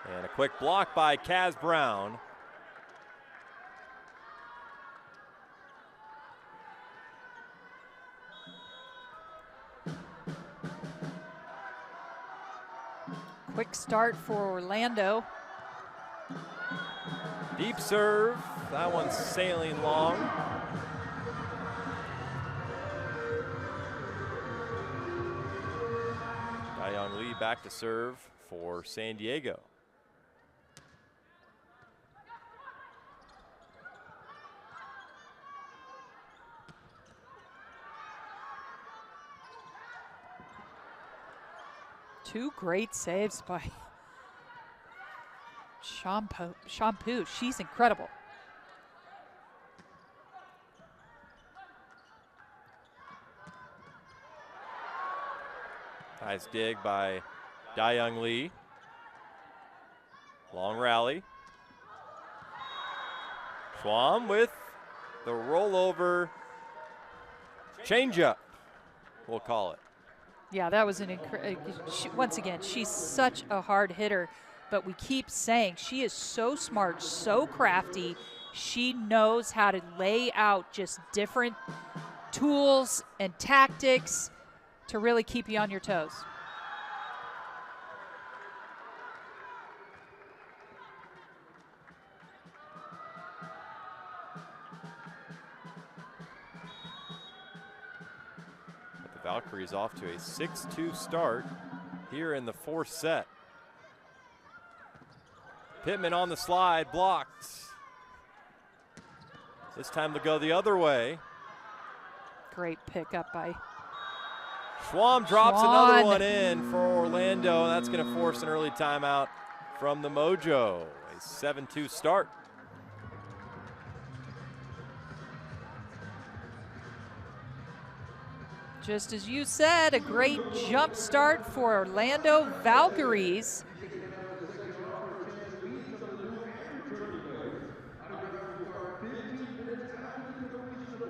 And a quick block by Kaz Brown. Quick start for Orlando. Deep serve. That one's sailing long. Dayong Lee back to serve for San Diego. Two great saves by Shampoo. She's incredible. Nice dig by Dayong Lee. Long rally. Schwam with the rollover changeup, we'll call it. Yeah, that was once again, she's such a hard hitter, but we keep saying she is so smart, so crafty. She knows how to lay out just different tools and tactics to really keep you on your toes. Valkyries off to a 6-2 start here in the fourth set. Pittman on the slide, blocked. This time to go the other way. Great pickup by Schwam drops another one in for Orlando. That's going to force an early timeout from the Mojo. A 7-2 start. Just as you said, a great jump start for Orlando Valkyries.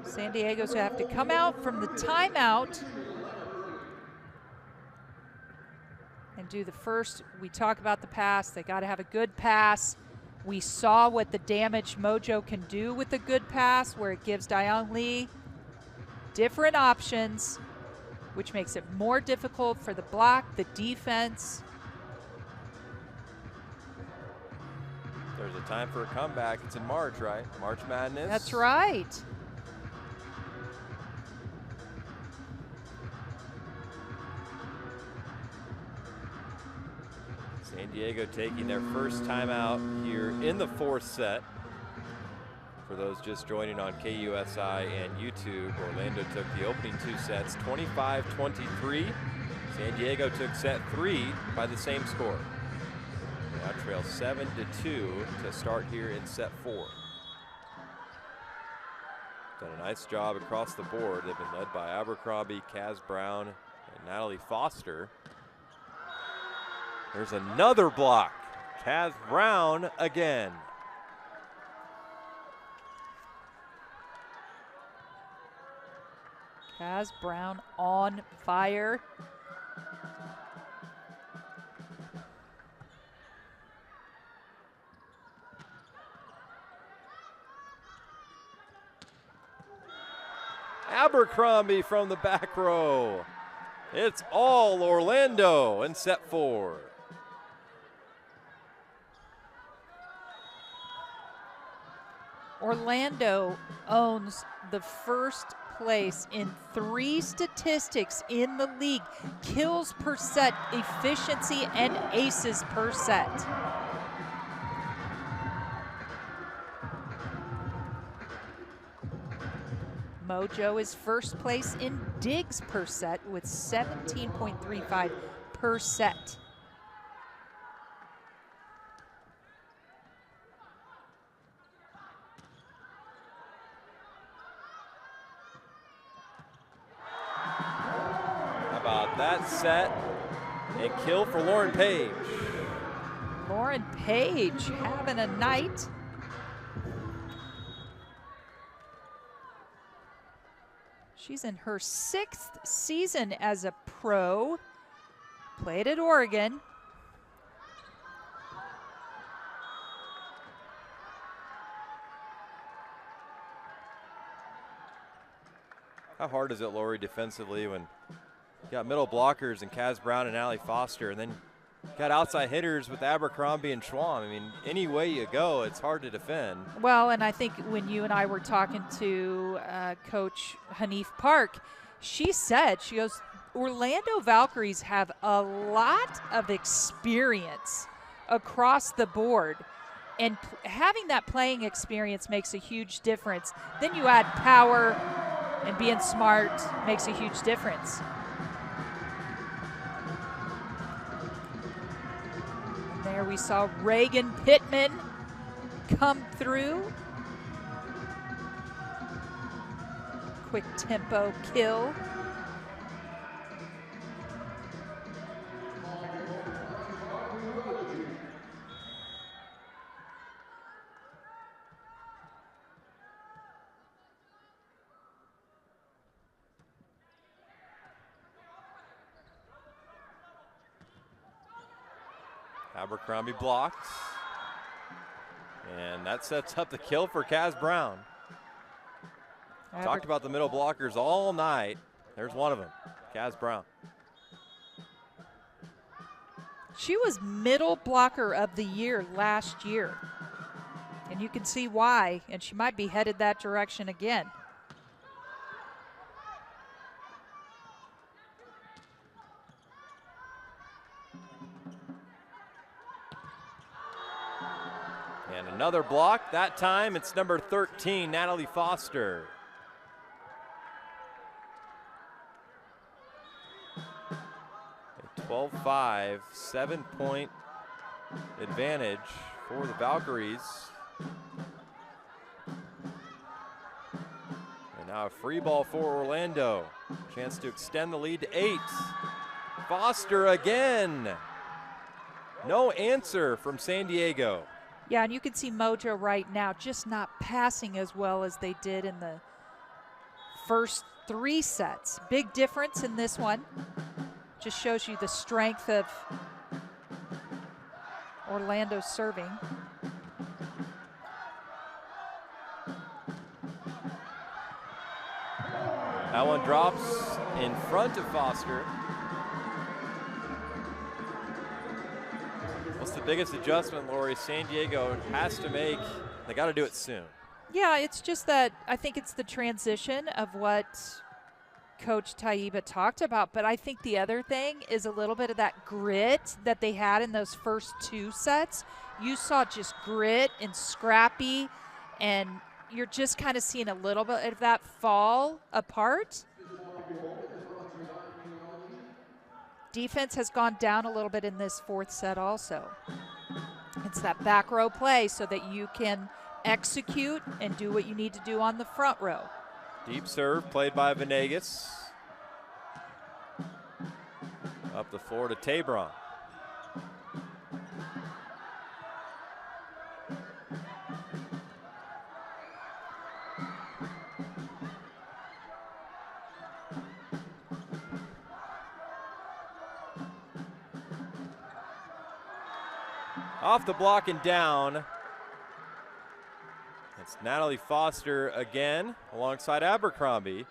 San Diego's have to come out from the timeout and do the first. We talk about the pass. They got to have a good pass. We saw what the damage Mojo can do with a good pass, where it gives Dayong Lee different options, which makes it more difficult for the block, the defense. There's a time for a comeback. It's in March, right? March Madness. That's right. San Diego taking their first timeout here in the fourth set. For those just joining on KUSI and YouTube, Orlando took the opening two sets 25-23. San Diego took set 3 by the same score. Now trail 7-2 to start here in set 4. Done a nice job across the board. They've been led by Abercrombie, Kaz Brown, and Natalie Foster. There's another block. Kaz Brown again. Kaz Brown on fire. Abercrombie from the back row. It's all Orlando in set 4. Orlando owns the first place in 3 statistics in the league: kills per set, efficiency, and aces per set. Mojo is first place in digs per set with 17.35 per set. That set and kill for Lauren Page. Lauren Page having a night. She's in her 6th season as a pro. Played at Oregon. How hard is it, Lori, defensively when you got middle blockers and Kaz Brown and Allie Foster, and then got outside hitters with Abercrombie and Schwam? I mean, any way you go, it's hard to defend. Well, and I think when you and I were talking to Coach Hanif Park, she goes, Orlando Valkyries have a lot of experience across the board, and having that playing experience makes a huge difference. Then you add power, and being smart makes a huge difference. And there we saw Reagan Pittman come through. Quick tempo kill. Abercrombie blocked, and that sets up the kill for Kaz Brown. Talked about the middle blockers all night. There's one of them, Kaz Brown. She was middle blocker of the year last year, and you can see why, and she might be headed that direction again. And another block. That time it's number 13, Natalie Foster. A 12-5, 7-point advantage for the Valkyries. And now a free ball for Orlando. Chance to extend the lead to 8. Foster again. No answer from San Diego. Yeah, and you can see Mojo right now just not passing as well as they did in the first 3 sets. Big difference in this one. Just shows you the strength of Orlando serving. That one drops in front of Foster. What's the biggest adjustment, Lori, San Diego has to make? They got to do it soon. Yeah, it's just that I think it's the transition of what Coach Taiba talked about, but I think the other thing is a little bit of that grit that they had in those first 2 sets. You saw just grit and scrappy, and you're just kind of seeing a little bit of that fall apart. Defense has gone down a little bit in this 4th set also. It's that back row play so that you can execute and do what you need to do on the front row. Deep serve played by Venegas. Up the floor to Tabron. Off the block and down. It's Natalie Foster again alongside Abercrombie.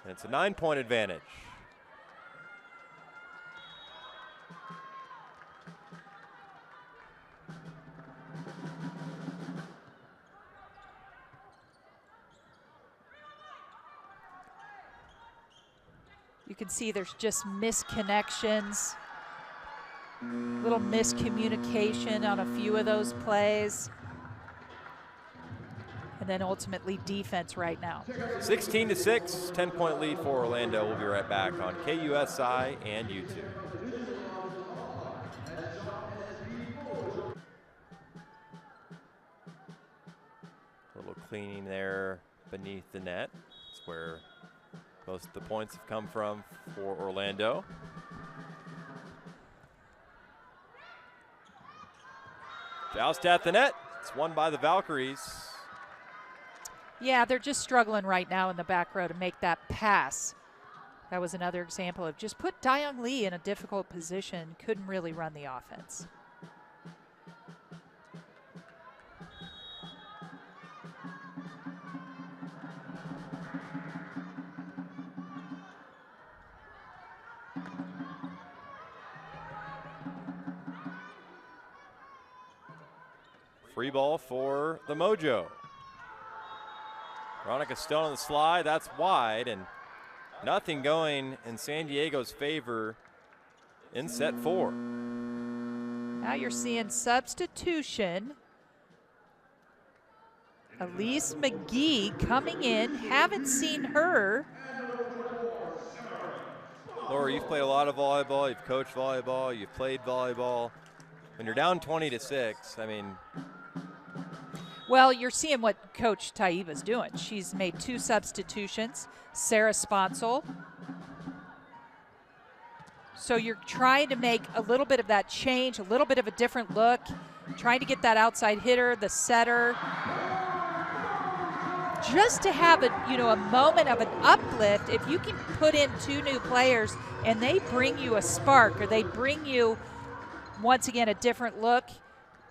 And it's a 9-point advantage. You can see there's just misconnections. Little miscommunication on a few of those plays. And then ultimately defense right now. 16-6, 10-point lead for Orlando. We'll be right back on KUSI and YouTube. A little cleaning there beneath the net. That's where most of the points have come from for Orlando. Joust at the net. It's won by the Valkyries. Yeah, they're just struggling right now in the back row to make that pass. That was another example of just put Dayoung Lee in a difficult position. Couldn't really run the offense. Free ball for the Mojo. Veronica Stone on the slide, that's wide, and nothing going in San Diego's favor in set 4. Now you're seeing substitution. Elise McGee coming in, haven't seen her. Laura, you've played a lot of volleyball, you've coached volleyball, you've played volleyball. When you're down 20-6, I mean. Well, you're seeing what Coach Taiba's doing. She's made 2 substitutions, Sarah Sponsel. So you're trying to make a little bit of that change, a little bit of a different look, trying to get that outside hitter, the setter. Just to have a moment of an uplift, if you can put in 2 new players and they bring you a spark or they bring you, once again, a different look,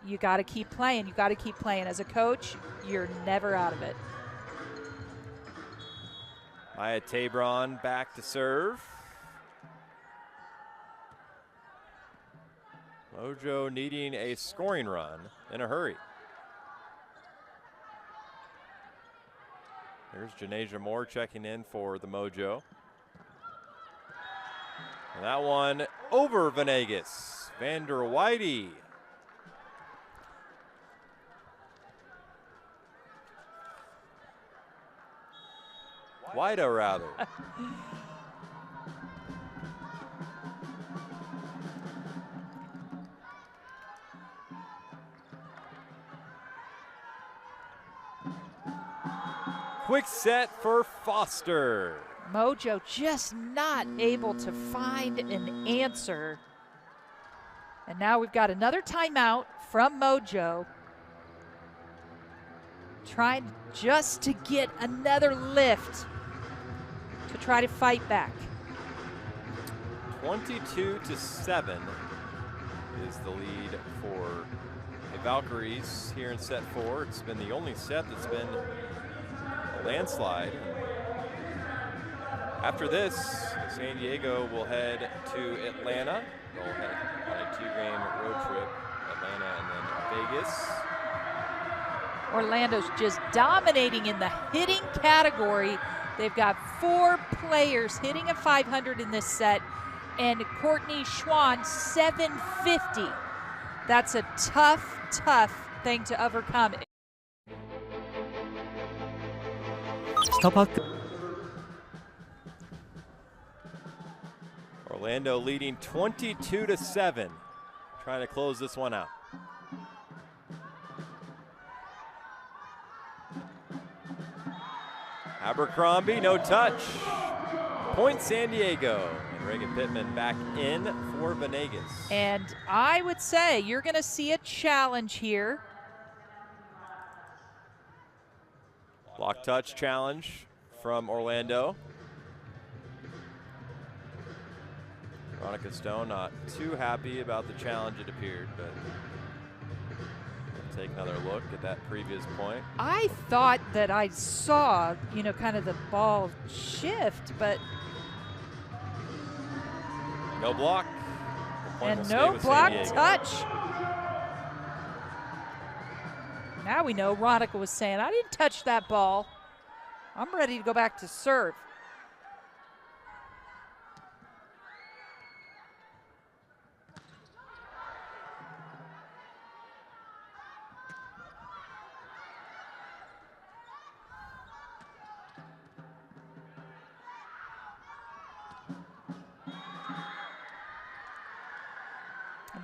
you got to keep playing. You got to keep playing. As a coach, you're never out of it. Maya Tabron back to serve. Mojo needing a scoring run in a hurry. Here's Janasia Moore checking in for the Mojo. And that one over Venegas. Vander Whitey. Whitey, rather. Quick set for Foster. Mojo just not able to find an answer. And now we've got another timeout from Mojo. Trying just to get another lift to try to fight back. 22-7 is the lead for the Valkyries here in set 4. It's been the only set that's been a landslide. After this, San Diego will head to Atlanta. They'll head on a 2-game road trip, Atlanta and then Vegas. Orlando's just dominating in the hitting category. They've got 4 players hitting a 500 in this set, and Courtney Schwann 750. That's a tough, tough thing to overcome. Orlando leading 22-7, trying to close this one out. Abercrombie, no touch. Point San Diego. And Reagan Pittman back in for Venegas. And I would say you're going to see a challenge here. Block touch challenge from Orlando. Veronica Stone not too happy about the challenge, it appeared, but take another look at that previous point. I thought that I saw, kind of the ball shift, but no block. And no block touch. Now we know Veronica was saying, I didn't touch that ball. I'm ready to go back to serve.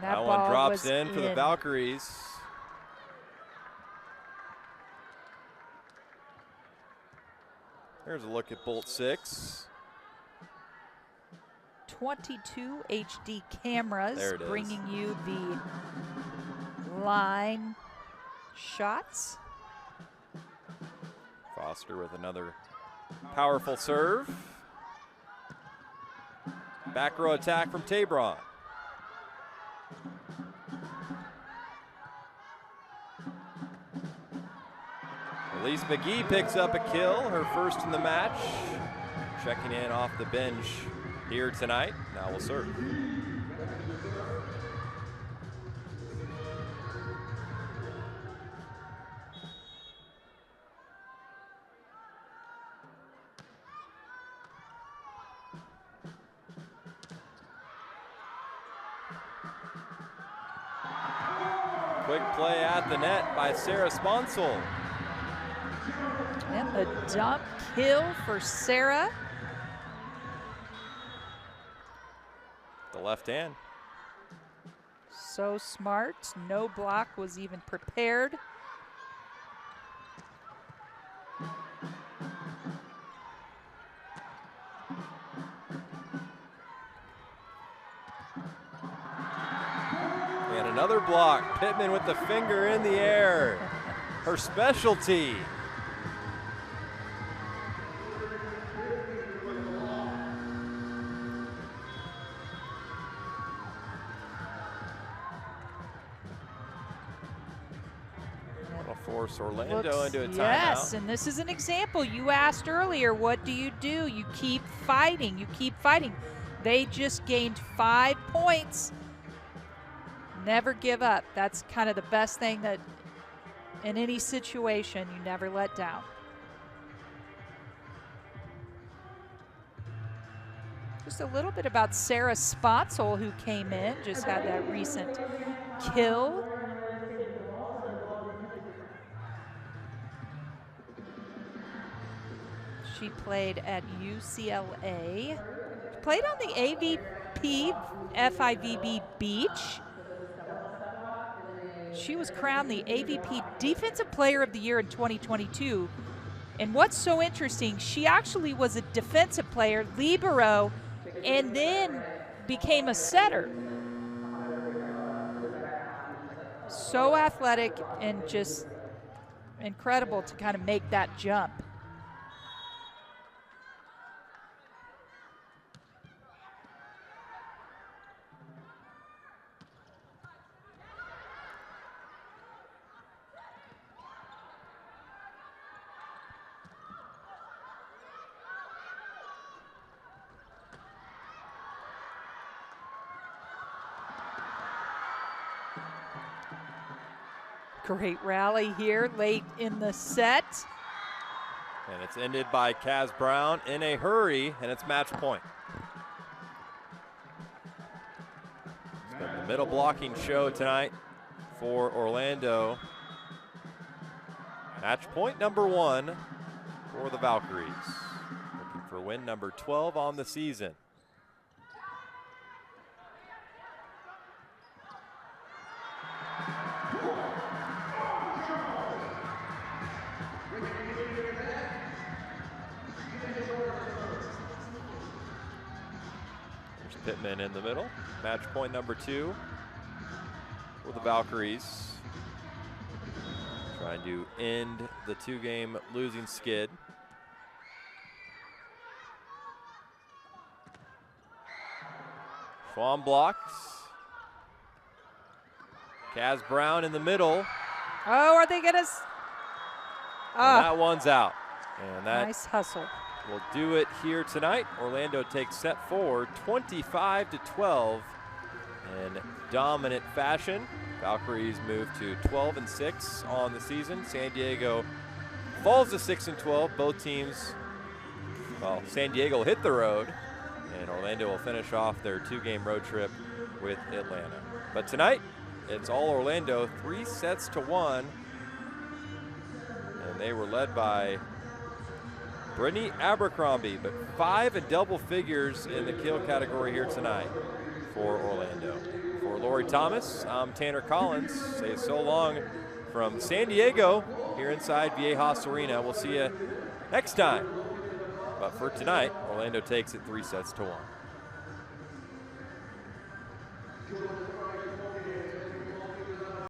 That one drops in for the Valkyries. Here's a look at bolt 6. 22 HD cameras bringing you the line shots. Foster with another powerful serve. Back row attack from Tabron. Elise McGee picks up a kill, her first in the match. Checking in off the bench here tonight. Now will serve. Quick play at the net by Sarah Sponsel. And the dump kill for Sarah. The left hand. So smart. No block was even prepared. And another block. Pittman with the finger in the air. Her specialty. That'll force Orlando into a timeout. Yes, and this is an example. You asked earlier, what do? You keep fighting. You keep fighting. They just gained 5 points. Never give up. That's kind of the best thing, that in any situation, you never let down. Just a little bit about Sarah Sponsel, who came in, just had that recent kill. She played at UCLA. She played on the AVP FIVB Beach. She was crowned the AVP Defensive Player of the Year in 2022. And what's so interesting, she actually was a defensive player, libero, and then became a setter. So athletic and just incredible to kind of make that jump. Great rally here late in the set. And it's ended by Kaz Brown in a hurry, and it's match point. It's been the middle blocking show tonight for Orlando. Match point number 1 for the Valkyries. Looking for win number 12 on the season. Pittman in the middle. Match point number 2 for the Valkyries. Trying to end the 2-game losing skid. Schwam blocks. Kaz Brown in the middle. Oh, are they gonna? That one's out. And that nice hustle. Will do it here tonight. Orlando takes set 4, 25-12 in dominant fashion. Valkyries move to 12-6 on the season. San Diego falls to 6-12. Both teams, well, San Diego hit the road, and Orlando will finish off their 2-game road trip with Atlanta. But tonight, it's all Orlando, 3-1, and they were led by Brittany Abercrombie, but 5 in double figures in the kill category here tonight for Orlando. For Lori Thomas, I'm Tanner Collins. Say so long from San Diego here inside Viejas Arena. We'll see you next time. But for tonight, Orlando takes it 3-1.